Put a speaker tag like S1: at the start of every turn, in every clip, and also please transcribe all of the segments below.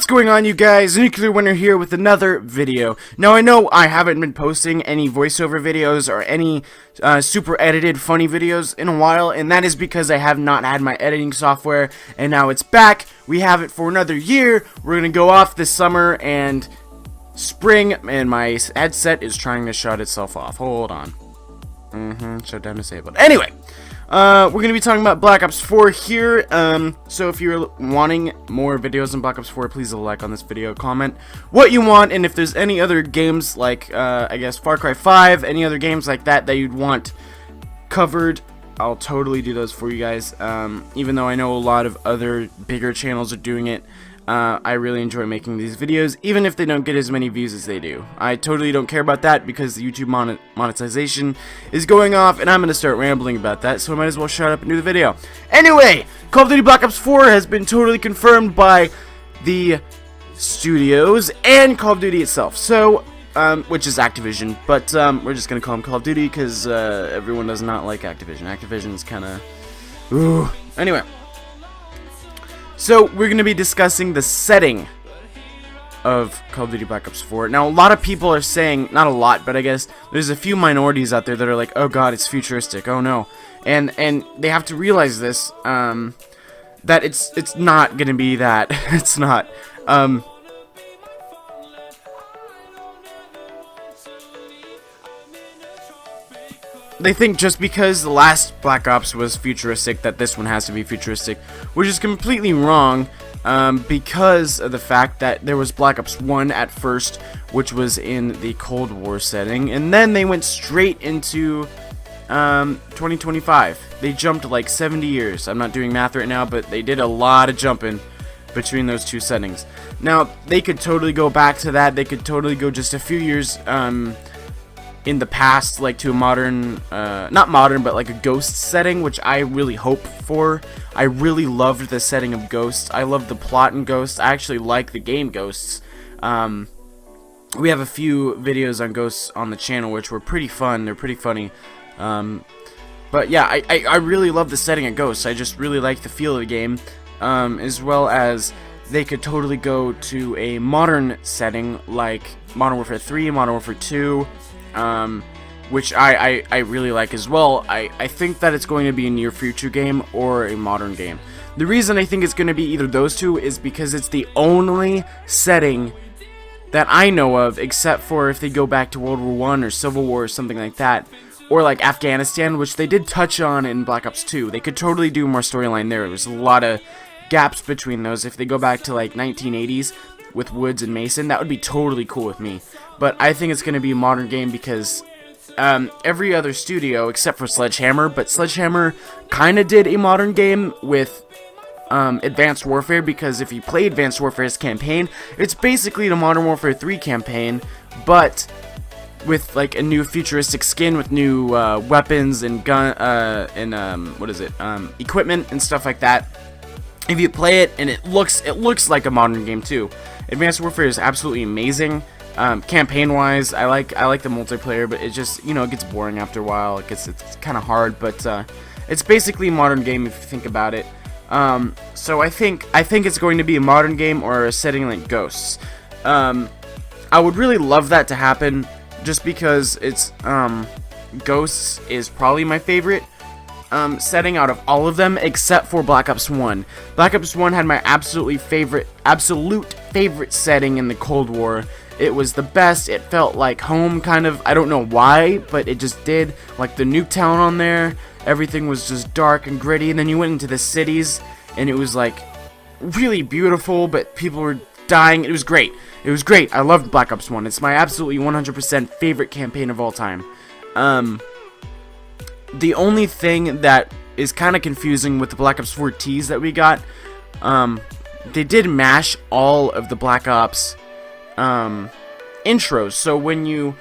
S1: What's going on, you guys? Nuclear Winter here with another video. Now, I know I haven't been posting any voiceover videos or any super edited funny videos in a while, and that is because I have not had my editing software, and now it's back. We have it for another year. We're gonna go off this summer and spring, and my headset is trying to shut itself off. Hold on. Shutdown disabled. Anyway. We're going to be talking about Black Ops 4 here, so if you're wanting more videos on Black Ops 4, please leave a like on this video, comment what you want, and if there's any other games like, I guess, Far Cry 5, any other games like that you'd want covered, I'll totally do those for you guys, even though I know a lot of other bigger channels are doing it. I really enjoy making these videos, even if they don't get as many views as they do. I totally don't care about that because the YouTube monetization is going off, and I'm going to start rambling about that, so I might as well shut up and do the video. Anyway, Call of Duty Black Ops 4 has been totally confirmed by the studios and Call of Duty itself, so, which is Activision, but we're just going to call them Call of Duty because everyone does not like Activision. Activision's kind of, ooh. Anyway. So, we're going to be discussing the setting of Call of Duty Black Ops 4. Now, a lot of people are saying, not a lot, but I guess there's a few minorities out there that are like, oh god, it's futuristic, oh no. And they have to realize this, that it's not going to be that. It's not. They think just because the last Black Ops was futuristic that this one has to be futuristic, which is completely wrong, because of the fact that there was Black Ops 1 at first, which was in the Cold War setting, and then they went straight into 2025. They jumped like 70 years. I'm not doing math right now, but they did a lot of jumping between those two settings. Now, they could totally go back to that. They could totally go just a few years in the past, like to a modern, not modern, but like a Ghost setting, which I really hope for. I really loved the setting of Ghost. I love the plot in Ghost. I actually like the game Ghosts. We have a few videos on Ghosts on the channel, which were pretty fun. They're pretty funny. But yeah, I really love the setting of Ghosts. I just really like the feel of the game, as well as they could totally go to a modern setting like Modern Warfare 3, Modern Warfare 2, which I really like as well. I think that it's going to be a near future game or a modern game. The reason I think it's going to be either those two is because it's the only setting that I know of, except for if they go back to World War I or Civil War or something like that, or like Afghanistan, which they did touch on in Black Ops 2. They could totally do more storyline there. There's a lot of gaps between those. If they go back to like 1980s with Woods and Mason, that would be totally cool with me. But I think it's going to be a modern game because every other studio, except for Sledgehammer, but Sledgehammer kind of did a modern game with Advanced Warfare, because if you play Advanced Warfare's campaign, it's basically the Modern Warfare 3 campaign, but with like a new futuristic skin with new weapons and gun equipment and stuff like that. If you play it, and it looks like a modern game too. Advanced Warfare is absolutely amazing. Campaign-wise, I like the multiplayer, but it just, it gets boring after a while. It's kind of hard, but it's basically a modern game if you think about it. So I think it's going to be a modern game or a setting like Ghosts. I would really love that to happen, just because it's Ghosts is probably my favorite setting out of all of them, except for Black Ops 1. Black Ops 1 had my absolute favorite setting in the Cold War. It was the best. It felt like home, kind of. I don't know why, but it just did. Like the Nuketown on there, everything was just dark and gritty, and then you went into the cities, and it was like really beautiful, but people were dying. It was great. It was great. I loved Black Ops 1. It's my absolutely 100% favorite campaign of all time. The only thing that is kind of confusing with the Black Ops 4 tease that we got, they did mash all of the Black Ops intros. So when you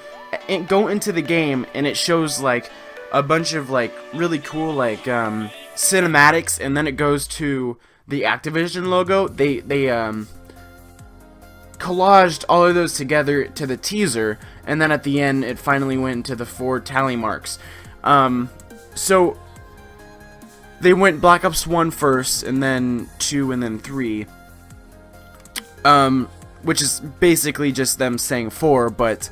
S1: go into the game and it shows like a bunch of like really cool like cinematics, and then it goes to the Activision logo, they collaged all of those together to the teaser, and then at the end it finally went into the 4 tally marks. So they went Black Ops 1 first, and then 2, and then 3. which is basically just them saying 4, but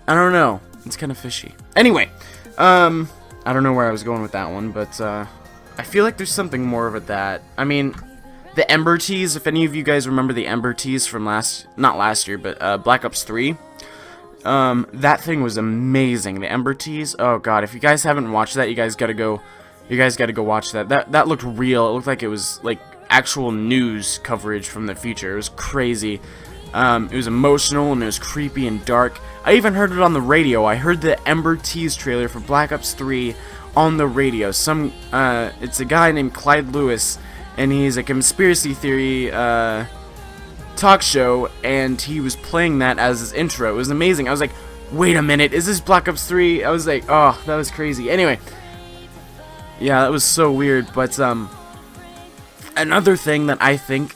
S1: I don't know. It's kind of fishy. Anyway, I don't know where I was going with that one, but I feel like there's something more of that. I mean, the Ember Teas, if any of you guys remember the Ember Teas from not last year, but Black Ops 3, that thing was amazing. The Ember Teas, oh god, if you guys haven't watched that, you guys gotta go watch that. That looked real. It looked like it was like actual news coverage from the future. It was crazy. It was emotional and it was creepy and dark. I even heard it on the radio. I heard the Ember Teas trailer for Black Ops 3 on the radio. It's a guy named Clyde Lewis, and he's a conspiracy theory talk show, and he was playing that as his intro. It was amazing. I was like, wait a minute, is this Black Ops 3? I was like, oh, that was crazy. Anyway, yeah, that was so weird. But another thing that I think,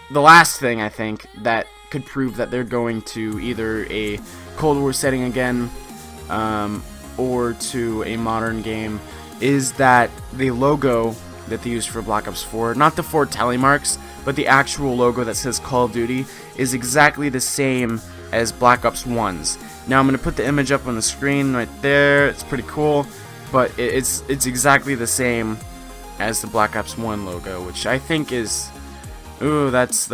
S1: the last thing I think that could prove that they're going to either a Cold War setting again, or to a modern game, is that the logo that they used for Black Ops 4, not the 4 tally marks, but the actual logo that says Call of Duty, is exactly the same as Black Ops 1's. Now I'm going to put the image up on the screen right there. It's pretty cool, but it's exactly the same as the Black Ops 1 logo, which I think is, ooh, that's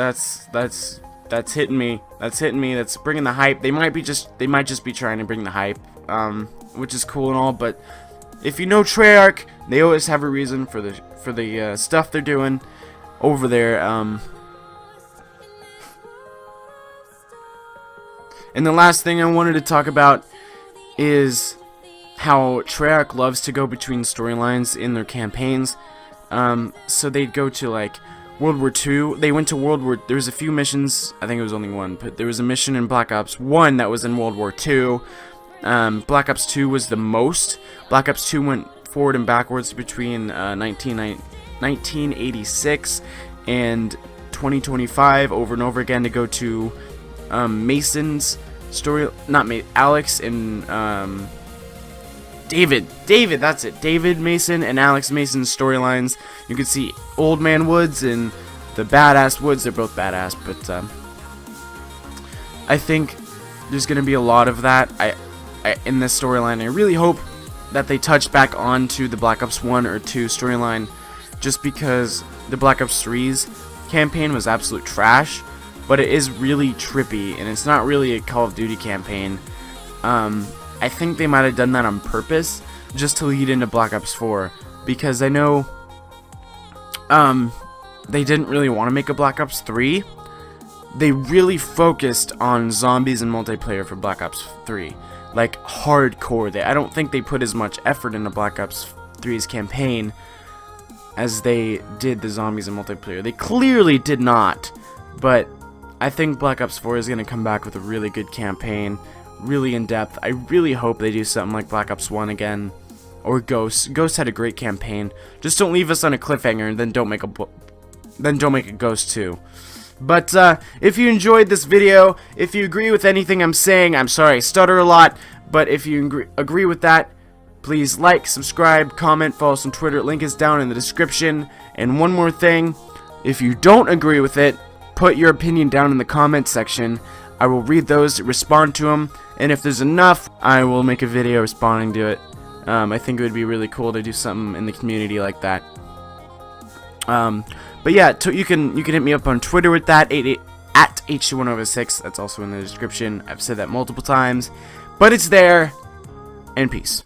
S1: hitting me. That's hitting me. That's bringing the hype. They might just be trying to bring the hype, which is cool and all, but if you know Treyarch, they always have a reason for the stuff they're doing over there. And the last thing I wanted to talk about is how Treyarch loves to go between storylines in their campaigns. So they'd go to like World War II. They went to World War. There was a few missions. I think it was only one, but there was a mission in Black Ops 1 that was in World War II. Black Ops 2 was the most. Black Ops 2 went forward and backwards between 1986 and 2025 over and over again to go to Mason's story, Alex and David, that's it, David Mason and Alex Mason's storylines. You can see Old Man Woods and the Badass Woods. They're both badass, but I think there's going to be a lot of that in this storyline. I really hope that they touch back onto the Black Ops 1 or 2 storyline, just because the Black Ops 3's campaign was absolute trash, but it is really trippy, and it's not really a Call of Duty campaign. I think they might have done that on purpose, just to lead into Black Ops 4, because I know they didn't really want to make a Black Ops 3. They really focused on zombies and multiplayer for Black Ops 3. Like, hardcore. I don't think they put as much effort into Black Ops 3's campaign as they did the zombies and multiplayer. They clearly did not, but I think Black Ops 4 is going to come back with a really good campaign, really in-depth. I really hope they do something like Black Ops 1 again, or Ghost. Ghost had a great campaign. Just don't leave us on a cliffhanger, and then don't make a Ghost 2. But if you enjoyed this video, if you agree with anything I'm saying, I'm sorry I stutter a lot, but if you agree with that, please like, subscribe, comment, follow us on Twitter. Link is down in the description. And one more thing, if you don't agree with it, put your opinion down in the comment section. I will read those, respond to them, and if there's enough, I will make a video responding to it. I think it would be really cool to do something in the community like that. But yeah, you can hit me up on Twitter with that, at H2106. That's also in the description. I've said that multiple times, but it's there. And peace.